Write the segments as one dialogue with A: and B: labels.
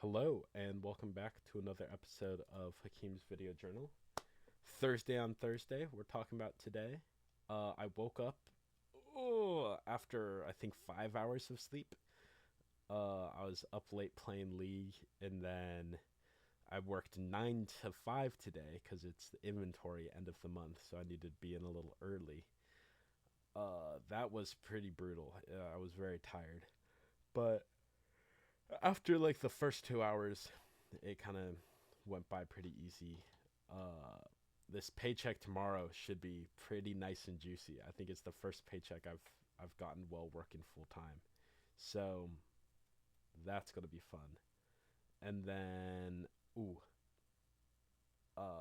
A: Hello, and welcome back to another episode of Hakim's Video Journal. Thursday on Thursday, we're talking about today. I woke up after I think 5 hours of sleep. I was up late playing League, and then I worked 9 to 5 today because it's the inventory end of the month, so I needed to be in a little early. That was pretty brutal. I was very tired, but after like the first 2 hours, it kind of went by pretty easy. Uh, this paycheck tomorrow should be pretty nice and juicy. I think it's the first paycheck I've gotten while working full time, so that's gonna be fun. And then, ooh,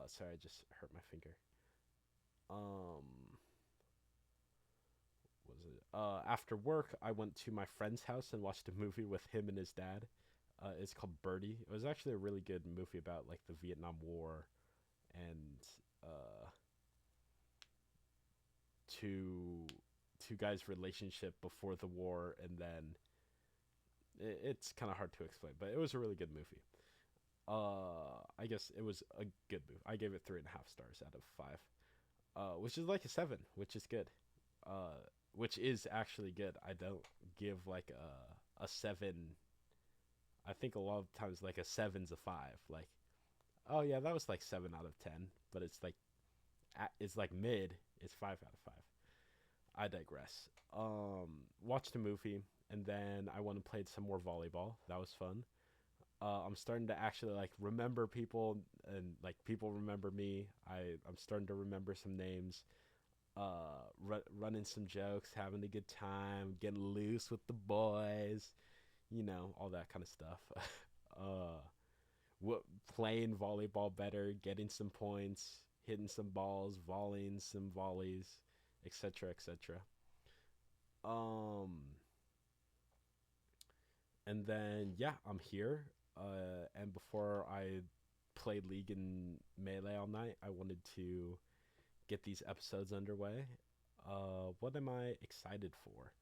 A: sorry, I just hurt my finger. Um, was it? After work, I went to my friend's house and watched a movie with him and his dad. It's called Birdie. It was actually a really good movie about like the Vietnam War and uh, two two guys' relationship before the war, and then it's kind of hard to explain, but it was a really good movie. I guess it was a good movie. I gave it 3.5 stars out of 5, which is like a 7, which is good. Uh, which is actually good. I don't give like a 7. I think a lot of times like a seven's a 5. Like, oh yeah, that was like 7 out of 10, but it's like mid. It's 5 out of 5. I digress. Watched a movie, and then I went and played some more volleyball. That was fun. I'm starting to actually like remember people, and like people remember me. I'm starting to remember some names. Running some jokes, having a good time, getting loose with the boys. All that kind of stuff. uh, Playing volleyball better, getting some points, hitting some balls, volleying some volleys, etc., etc. Um, and then yeah, I'm here. And before I played League and Melee all night, I wanted to get these episodes underway. What am I excited for?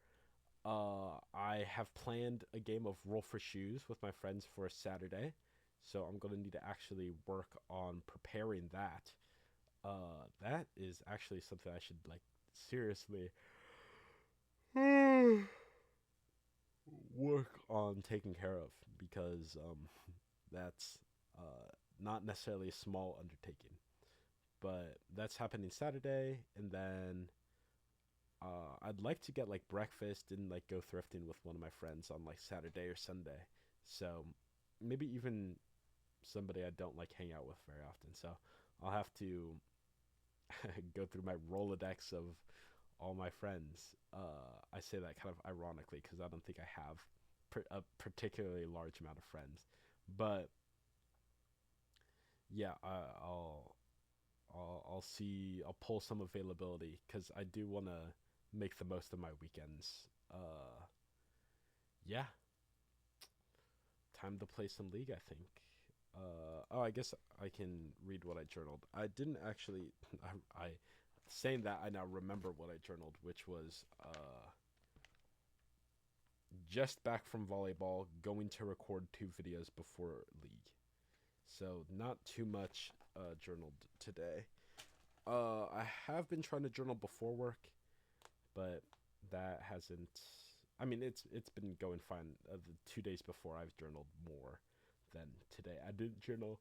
A: I have planned a game of Roll for Shoes with my friends for Saturday, so I'm gonna need to actually work on preparing that. That is actually something I should like seriously work on taking care of because that's not necessarily a small undertaking. But that's happening Saturday, and then I'd like to get like breakfast and like go thrifting with one of my friends on like Saturday or Sunday. So maybe even somebody I don't like hang out with very often. So I'll have to go through my Rolodex of all my friends. I say that kind of ironically because I don't think I have a particularly large amount of friends. But yeah, I'll see. I'll pull some availability because I do want to make the most of my weekends. Yeah, time to play some League, I think. I guess I can read what I journaled. I didn't actually. I saying that I now remember what I journaled, which was just back from volleyball, going to record 2 videos before League. So not too much journaled today. I have been trying to journal before work, but that hasn't. I mean, it's been going fine. The 2 days before, I've journaled more than today. I didn't journal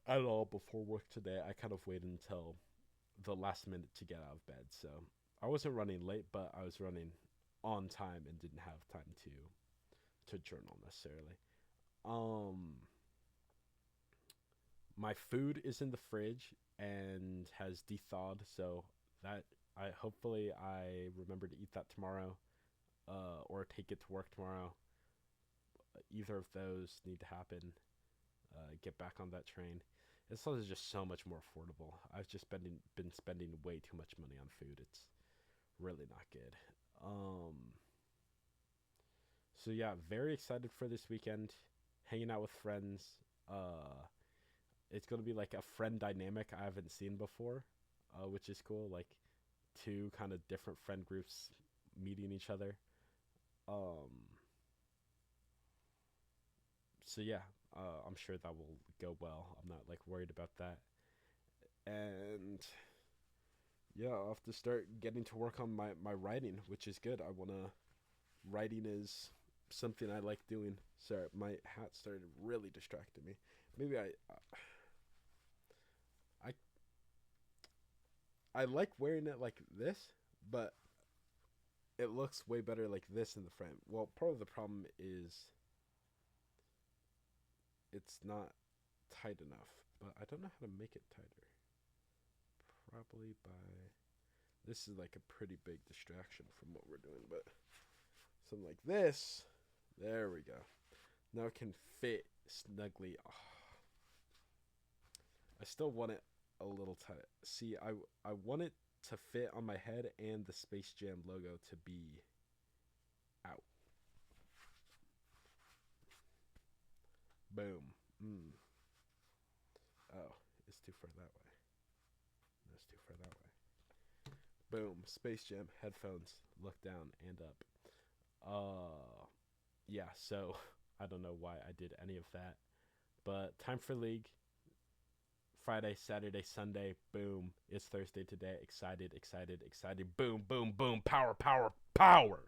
A: at all before work today. I kind of waited until the last minute to get out of bed. So I wasn't running late, but I was running on time and didn't have time to journal necessarily. Um, my food is in the fridge and has thawed, so that I hopefully I remember to eat that tomorrow, or take it to work tomorrow. Either of those need to happen. Get back on that train. It's also just so much more affordable. I've just been spending way too much money on food. It's really not good. Um, so yeah, very excited for this weekend. Hanging out with friends. It's gonna be like a friend dynamic I haven't seen before, which is cool. Like two kind of different friend groups meeting each other. So yeah, I'm sure that will go well. I'm not like worried about that. And yeah, I'll have to start getting to work on my writing, which is good. I wanna writing is something I like doing. Sorry, my hat started really distracting me. Maybe I I like wearing it like this, but it looks way better like this in the frame. Well, part of the problem is it's not tight enough, but I don't know how to make it tighter. Probably by this is like a pretty big distraction from what we're doing, but something like this. There we go. Now it can fit snugly. Oh, I still want it a little tight. See, I want it to fit on my head and the Space Jam logo to be out. Boom. Mm. Oh, it's too far that way. No, it's too far that way. Boom. Space Jam headphones. Look down and up. Yeah. So I don't know why I did any of that, but time for league. Friday, Saturday, Sunday. Boom. It's Thursday today. Excited, excited, excited. Boom, boom, boom. Power, power, power.